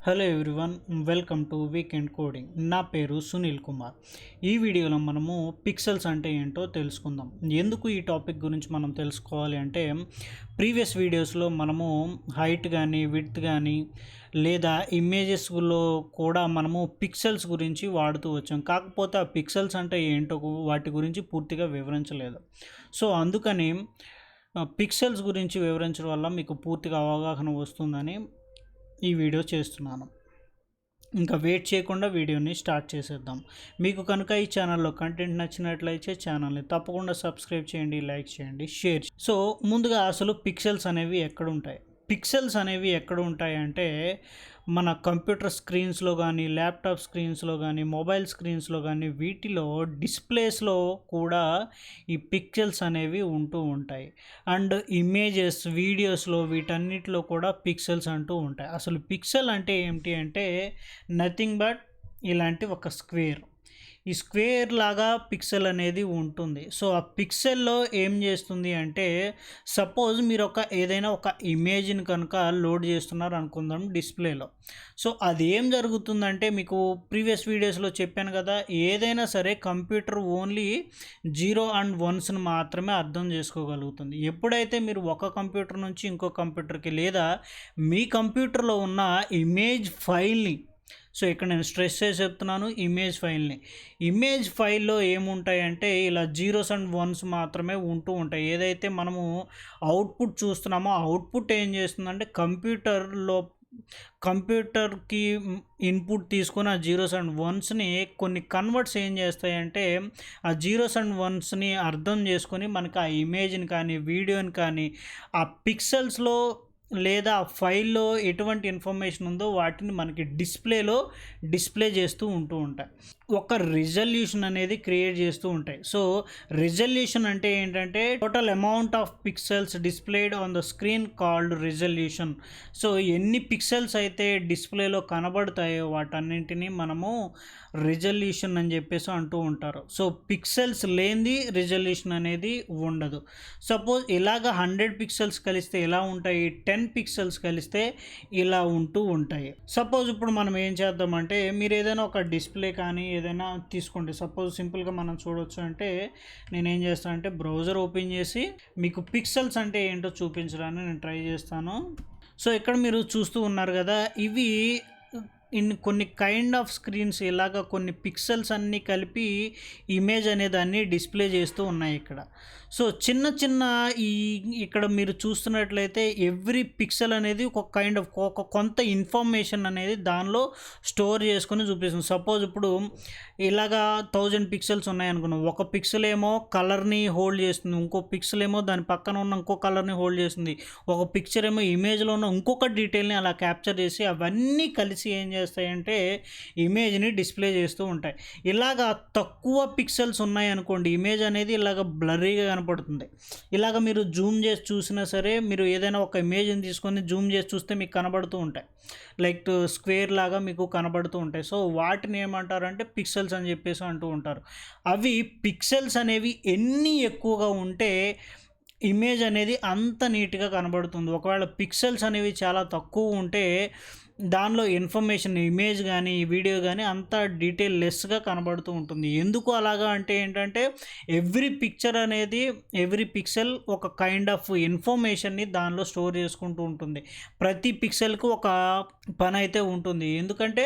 Hello everyone, welcome to weekend coding. నా పేరు సునీల్ కుమార్. ఈ వీడియోలో మనము పిక్సెల్స్ అంటే ఏంటో తెలుసుకుందాం. ఎందుకు ఈ టాపిక్ గురించి మనం తెలుసుకోవాలి అంటే, ప్రీవియస్ వీడియోస్లో మనము హైట్ కానీ విడ్త్ కానీ లేదా ఇమేజెస్లో కూడా మనము పిక్సెల్స్ గురించి వాడుతూ వచ్చాం. కాకపోతే ఆ పిక్సెల్స్ అంటే ఏంటో వాటి గురించి పూర్తిగా వివరించలేదు. సో అందుకని పిక్సెల్స్ గురించి వివరించడం వల్ల మీకు పూర్తిగా అవగాహన వస్తుందని ఈ వీడియో చేస్తున్నాను. ఇంకా వెయిట్ చేయకుండా వీడియోని స్టార్ట్ చేసేద్దాం. మీకు కనుక ఈ ఛానల్లో కంటెంట్ నచ్చినట్లయితే ఛానల్ని తప్పకుండా సబ్స్క్రైబ్ చేయండి, లైక్ చేయండి, షేర్. సో ముందుగా అసలు పిక్సెల్స్ అనేవి ఎక్కడ ఉంటాయి? పిక్సెల్స్ అనేవి ఎక్కడ ఉంటాయంటే మన కంప్యూటర్ స్క్రీన్స్లో కానీ, ల్యాప్టాప్ స్క్రీన్స్లో కానీ, మొబైల్ స్క్రీన్స్లో కానీ, వీటిలో డిస్ప్లేస్లో కూడా ఈ పిక్సెల్స్ అనేవి ఉంటూ ఉంటాయి. అండ్ ఇమేజెస్, వీడియోస్లో వీటన్నిటిలో కూడా పిక్సెల్స్ అంటూ ఉంటాయి. అసలు పిక్సెల్ అంటే ఏమిటి అంటే నథింగ్ బట్ ఇలాంటి ఒక స్క్వేర్. ఈ స్క్వేర్ లాగా పిక్సెల్ అనేది ఉంటుంది. సో ఆ పిక్సెల్లో ఏం చేస్తుంది అంటే, సపోజ్ మీరు ఏదైనా ఒక ఇమేజ్ని కనుక లోడ్ చేస్తున్నారు అనుకుందాం డిస్ప్లేలో. సో అది ఏం జరుగుతుందంటే, మీకు ప్రీవియస్ వీడియోస్లో చెప్పాను కదా, ఏదైనా సరే కంప్యూటర్ ఓన్లీ 0 అండ్ 1ని మాత్రమే అర్థం చేసుకోగలుగుతుంది. ఎప్పుడైతే మీరు ఒక కంప్యూటర్ నుంచి ఇంకో కంప్యూటర్కి లేదా మీ కంప్యూటర్లో ఉన్న ఇమేజ్ ఫైల్ని, సో ఇక్కడ నేను స్ట్రెస్ చేసి చెప్తున్నాను, ఇమేజ్ ఫైల్లో ఏముంటాయంటే ఇలా 0s అండ్ 1s మాత్రమే ఉంటూ ఉంటాయి. ఏదైతే మనము అవుట్పుట్ చూస్తున్నామో అవుట్పుట్ ఏం చేస్తుందంటే కంప్యూటర్కి ఇన్పుట్ తీసుకొని ఆ 0s అండ్ 1స్ని కొన్ని కన్వర్ట్స్ ఏం చేస్తాయంటే ఆ 0s అండ్ 1స్ని అర్థం చేసుకొని మనకి ఆ ఇమేజ్ని కానీ, వీడియోని కానీ, ఆ పిక్సెల్స్లో లేదా ఫైల్లో ఎటువంటి ఇన్ఫర్మేషన్ ఉందో వాటిని మనకి డిస్ప్లే చేస్తూ ఉంటాయి. ఒక రిజల్యూషన్ అనేది క్రియేట్ చేస్తూ ఉంటాయి. సో రిజల్యూషన్ అంటే ఏంటంటే total amount of pixels displayed on the screen called resolution. So ఎన్ని పిక్సెల్స్ అయితే డిస్ప్లేలో కనబడతాయో వాటన్నింటినీ మనము రిజల్యూషన్ అని చెప్పేసి అంటూ ఉంటారు. సో పిక్సెల్స్ లేనిది రిజల్యూషన్ అనేది ఉండదు. సపోజ్ ఇలాగ 100 పిక్సెల్స్ కలిస్తే ఎలా ఉంటాయి, 10 పిక్సెల్స్ కలిస్తే ఇలా ఉంటూ ఉంటాయి. సపోజ్ ఇప్పుడు మనం ఏం చేద్దామంటే, మీరు ఏదైనా ఒక డిస్ప్లే కానీ ఏదైనా తీసుకోండి. సపోజ్ సింపుల్గా మనం చూడవచ్చు అంటే, నేనేం చేస్తాను అంటే బ్రౌజర్ ఓపెన్ చేసి మీకు పిక్సెల్స్ అంటే ఏంటో చూపించడానికి నేను ట్రై చేస్తాను. సో ఇక్కడ మీరు చూస్తూ ఉన్నారు కదా, ఇవి కొన్ని కైండ్ ఆఫ్ స్క్రీన్స్ ఇలాగ కొన్ని పిక్సెల్స్ అన్నీ కలిపి ఇమేజ్ అనే దాన్ని డిస్ప్లే చేస్తూ ఉన్నాయి ఇక్కడ. సో చిన్న ఇక్కడ మీరు చూస్తున్నట్లయితే ఎవ్రీ పిక్సెల్ అనేది ఒక కైండ్ ఆఫ్ కొంత ఇన్ఫర్మేషన్ అనేది దానిలో స్టోర్ చేసుకొని చూపిస్తుంది. సపోజ్ ఇప్పుడు ఇలాగా 1000 పిక్సెల్స్ ఉన్నాయనుకున్నాం. ఒక పిక్సెల్ ఏమో కలర్ని హోల్డ్ చేస్తుంది, ఇంకో పిక్సెల్ ఏమో దాని పక్కన ఉన్న ఇంకో కలర్ని హోల్డ్ చేస్తుంది, ఒక పిక్చర్ ఏమో ఇమేజ్లో ఉన్న ఇంకొక డీటెయిల్ని అలా క్యాప్చర్ చేసి అవన్నీ కలిసి ఏం చేస్తాయంటే ఇమేజ్ని డిస్ప్లే చేస్తూ ఉంటాయి. ఇలాగా తక్కువ పిక్సెల్స్ ఉన్నాయనుకోండి, ఇమేజ్ అనేది ఇలాగ బ్లర్రీగా కనపడుతుంది. ఇలాగ మీరు జూమ్ చేసి చూసినా సరే, మీరు ఏదైనా ఒక ఇమేజ్ని తీసుకొని జూమ్ చేసి చూస్తే మీకు కనబడుతూ ఉంటాయి, లైక్ స్క్వేర్ లాగా మీకు కనబడుతూ ఉంటాయి. సో వాటిని ఏమంటారంటే పిక్సెల్స్ అని చెప్పేసి అంటూ ఉంటారు. అవి పిక్సెల్స్ అనేవి ఎన్ని ఎక్కువగా ఉంటే ఇమేజ్ అనేది అంత నీట్గా కనబడుతుంది. ఒకవేళ పిక్సెల్స్ అనేవి చాలా తక్కువ ఉంటే దానిలో ఇన్ఫర్మేషన్, ఇమేజ్ కానీ వీడియో కానీ అంత డీటెయిల్ లెస్గా కనబడుతూ ఉంటుంది. ఎందుకు అలాగా అంటే ఏంటంటే ఎవ్రీ పిక్సెల్ ఒక కైండ్ ఆఫ్ ఇన్ఫర్మేషన్ని దానిలో స్టోర్ చేసుకుంటూ ఉంటుంది. ప్రతి పిక్సెల్కి ఒక పని అయితే ఉంటుంది. ఎందుకంటే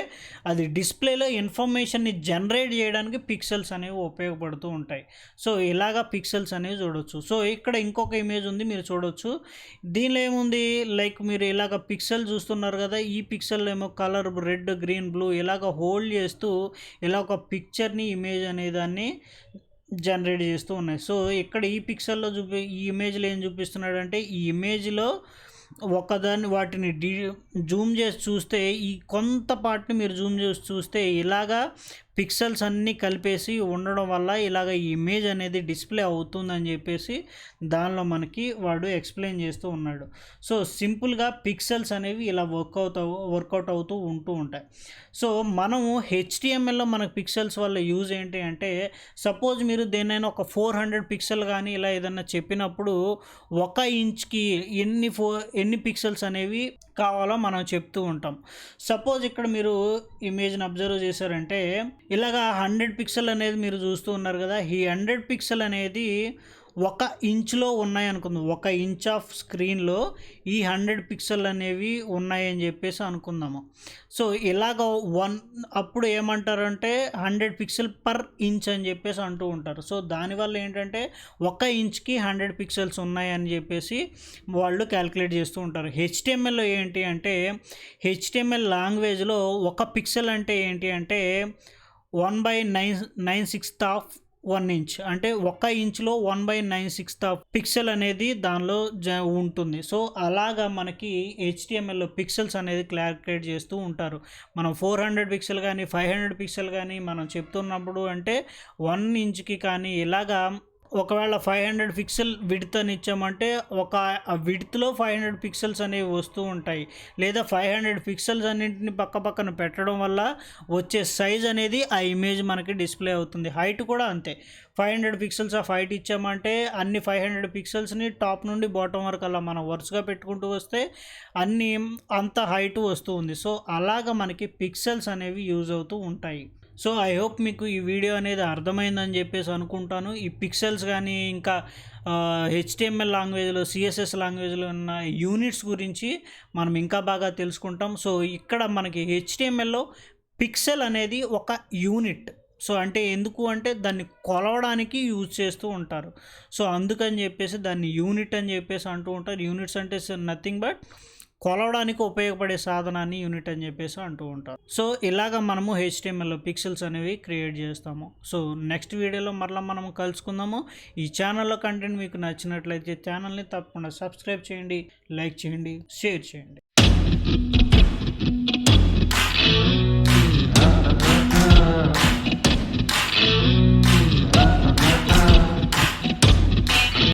అది డిస్ప్లేలో ఇన్ఫర్మేషన్ని జనరేట్ చేయడానికి పిక్సెల్స్ అనేవి ఉపయోగపడుతూ ఉంటాయి. సో ఇలాగా పిక్సెల్స్ అనేవి చూడవచ్చు. సో ఇక్కడ ఇంకొక ఇమేజ్ ఉంది, మీరు చూడవచ్చు. దీనిలో ఏముంది, లైక్ మీరు ఇలాగ పిక్సెల్ చూస్తున్నారు కదా, ఈ పిక్సెల్ ఏమో కలర్ రెడ్, గ్రీన్, బ్లూ ఇలాగ హోల్డ్ చేస్తూ ఇలా ఒక పిక్చర్ని, ఇమేజ్ అనే దాన్ని జనరేట్ చేస్తూ ఉన్నాయి. సో ఇక్కడ ఈ పిక్సెల్లో ఈ ఇమేజ్లో ఏం చూపిస్తున్నాడంటే, ఈ ఇమేజ్లో వాటిని జూమ్ చేసి చూస్తే, ఈ కొంత పార్ట్ని మీరు జూమ్ చేసి చూస్తే ఇలాగా పిక్సెల్స్ అన్నీ కలిపేసి ఉండడం వల్ల ఇలాగ ఈ ఇమేజ్ అనేది డిస్ప్లే అవుతుందని చెప్పేసి దానిలో మనకి వాడు ఎక్స్ప్లెయిన్ చేస్తూ ఉన్నాడు. సో సింపుల్గా పిక్సెల్స్ అనేవి ఇలా వర్కౌట్ అవుతూ ఉంటూ ఉంటాయి. సో మనము హెచ్టిఎంఎల్లో మనకు పిక్సెల్స్ వల్ల యూజ్ ఏంటి అంటే, సపోజ్ మీరు దేనైనా ఒక 400 పిక్సెల్ కానీ ఇలా ఏదన్నా చెప్పినప్పుడు 1 ఇంచ్కి ఎన్ని పిక్సెల్స్ అనేవి కావాలో మనం చెప్తూ ఉంటాం. సపోజ్ ఇక్కడ మీరు ఇమేజ్ని అబ్జర్వ్ చేశారంటే ఇలాగా 100 పిక్సెల్ అనేది మీరు చూస్తూ ఉన్నారు కదా. ఈ 100 పిక్సెల్ అనేది 1 ఇంచ్లో ఉన్నాయనుకుందాం. 1 ఇంచ్ ఆఫ్ స్క్రీన్లో ఈ 100 పిక్సెల్ అనేవి ఉన్నాయని చెప్పేసి అనుకుందాము. సో ఇలాగ అప్పుడు ఏమంటారంటే 100 పిక్సెల్ పర్ ఇంచ్ అని చెప్పేసి అంటూ ఉంటారు. సో దానివల్ల ఏంటంటే 1 ఇంచ్కి 100 పిక్సెల్స్ ఉన్నాయని చెప్పేసి వాళ్ళు క్యాలిక్యులేట్ చేస్తూ ఉంటారు. హెచ్టిఎంఎల్లో ఏంటి అంటే, హెచ్టిఎంఎల్ లాంగ్వేజ్లో 1 పిక్సెల్ అంటే ఏంటి అంటే 1/96 ఆఫ్ 1 ఇంచ్, అంటే 1 ఇంచ్లో 1/96 ఆఫ్ పిక్సెల్ అనేది దానిలో ఉంటుంది. సో అలాగా మనకి హెచ్టిఎంఎల్లో పిక్సెల్స్ అనేది క్యాలిక్యులేట్ చేస్తూ ఉంటారు. మనం 400 పిక్సెల్ కానీ 500 పిక్సెల్ కానీ మనం చెప్తున్నప్పుడు అంటే 1 ఇంచ్కి కానీ ఇలాగా ఒకవేళ 500 పిక్సెల్ విడ్త్ అని ఇచ్చామంటే ఆ విడ్త్లో 500 పిక్సెల్స్ అనేవి వస్తూ ఉంటాయి. లేదా 500 పిక్సెల్స్ అన్నింటిని పక్కన పెట్టడం వల్ల వచ్చే సైజ్ అనేది ఆ ఇమేజ్ మనకి డిస్ప్లే అవుతుంది. హైట్ కూడా అంతే. 500 పిక్సెల్స్ ఆఫ్ హైట్ ఇచ్చామంటే అన్ని 500 పిక్సెల్స్ని టాప్ నుండి బాటమ్ వరకు అలా మనం వరుసగా పెట్టుకుంటూ వస్తే అంత హైట్ వస్తూ ఉంది. సో అలాగా మనకి పిక్సెల్స్ అనేవి యూజ్ అవుతూ ఉంటాయి. సో ఐ హోప్ మీకు ఈ వీడియో అనేది అర్థమైందని చెప్పేసి అనుకుంటాను. ఈ పిక్సెల్స్ కానీ ఇంకా హెచ్టిఎంఎల్ లాంగ్వేజ్లో, సిఎస్ఎస్ లాంగ్వేజ్లో ఉన్న యూనిట్స్ గురించి మనం ఇంకా బాగా తెలుసుకుంటాం. సో ఇక్కడ మనకి హెచ్టిఎంఎల్లో పిక్సెల్ అనేది ఒక యూనిట్. సో అంటే ఎందుకు అంటే దాన్ని కొలవడానికి యూజ్ చేస్తూ ఉంటారు. సో అందుకని చెప్పేసి దాన్ని యూనిట్ అని చెప్పేసి అంటూ ఉంటారు. యూనిట్స్ అంటే నథింగ్ బట్ కొలవడానికి ఉపయోగపడే సాధనాన్ని యూనిట్ అని చెప్పేసి అంటూ ఉంటారు. సో ఇలాగ మనము హెచ్టిఎంఎల్లో పిక్సెల్స్ అనేవి క్రియేట్ చేస్తాము. సో నెక్స్ట్ వీడియోలో మరలా మనం కలుసుకుందాము. ఈ ఛానల్లో కంటెంట్ మీకు నచ్చినట్లయితే ఛానల్ని తప్పకుండా సబ్స్క్రైబ్ చేయండి, లైక్ చేయండి, షేర్ చేయండి.